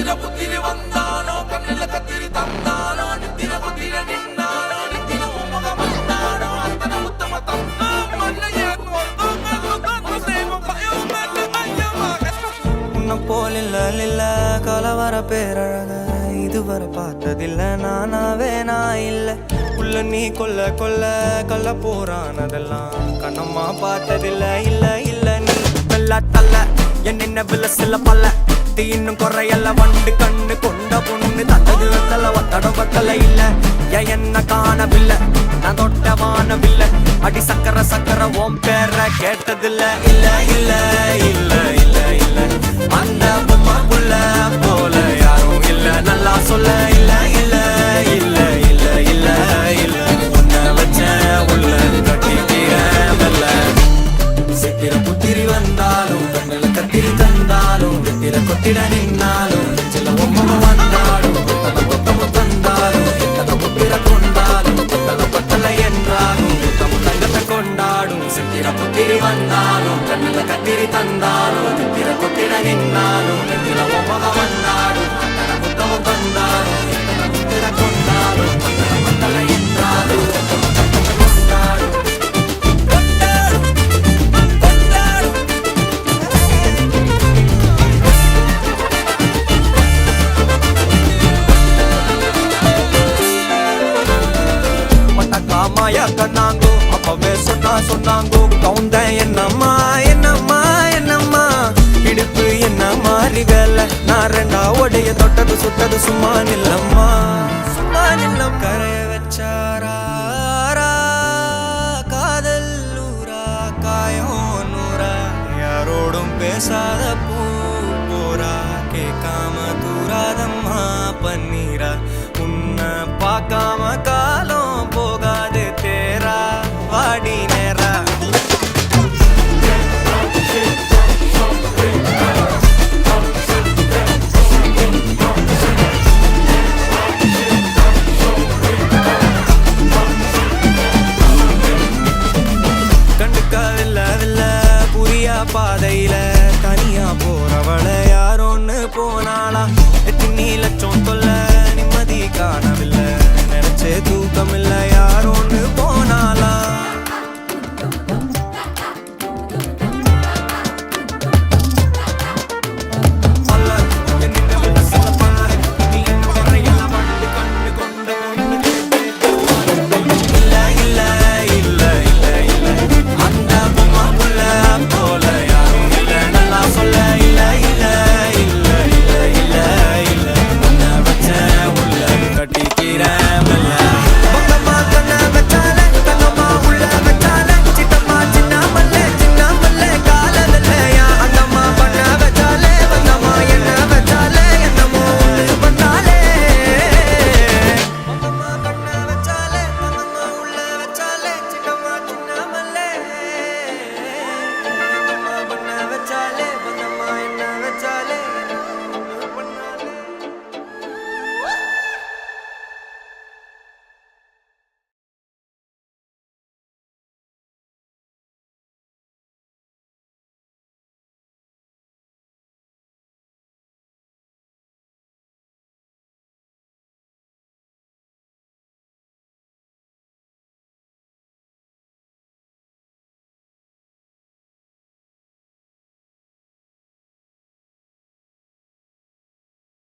நித்திர புத்திரி வந்தானோ கண்ணில கத்திரி தந்தானோ நித்திர புத்திர நின்னானோ நித்திர உமக வந்தானோ அத்தனை உத்தம தந்தா மண்ணையே உன்னை போல் இல்ல கலவர பேரழக இதுவரை பார்த்ததில்ல நானாவே நான் இல்ல உள்ள நீ கொல்ல கொல்ல கல்ல போறானதெல்லாம் கண்ணம்மா பார்த்ததில்ல இல்ல இல்ல நீ வெள்ள தள்ள என்ன வில்ல சில பல்ல இன்னும் குறையல்ல வண்டு கண்ணு கொண்ட பொண்ணு தந்தது வெத்தல ஒத்தடம் வெத்தல இல்ல என்ன காணவில்லை நான் தொட்ட வானவில்லை அடி சக்கர சக்கர ஓம் பேர கேட்டதில்ல இல்ல இல்ல இல்ல இல்ல இல்ல அந்த பொம்மா புள்ள போல யாரும் இல்ல நல்லா சொல்ல இல்ல இல்ல இல்ல இல்ல இல்ல இல்ல உன்னை வச்ச உள்ள கட்டிக்கிற வெல்ல சித்திர புத்திரி வந்தாலும் கண்ணில கத்திரி தந்தாலும் வெத்திர கொத்திட நின்னாலும் சில ஒம்ம வந்தாலும் கொத்தம தந்தாலும் எத்தனை புத்திர கொண்டாலும் கொத்தல கொத்தல என்றாலும் தங்கத்தை கொண்டாடும் சித்திர புத்திரி வந்தாலும் கண்ணில கத்திரி தந்தாலும் வெத்திர கொத்திட நின்னாலும் வெத்திர ஒம்ம வந்தாலும் கொத்தம தந்தாலும் எத்தனை புத்திர கொண்டாலும் கொத்தல கொத்தல என்றாலும் கொண்டாடும் மாயா கண்ணாங்கோ அப்பவே சொன்னாங்கோ கவுந்தேன் என்னம்மா என்னம்மா என்னம்மா இடுப்பு என்ன மாறி வேலை நான் ரெண்டா உடைய தொட்டது சுட்டது சும்மா நில்லம்மா சும்மா நில்லம் கரைய வச்சாரா காதல் ஊரா காயம் நூறா யாரோடும் பேசாத பூ போரா கேட்காம தூராதம்மா பண்ணி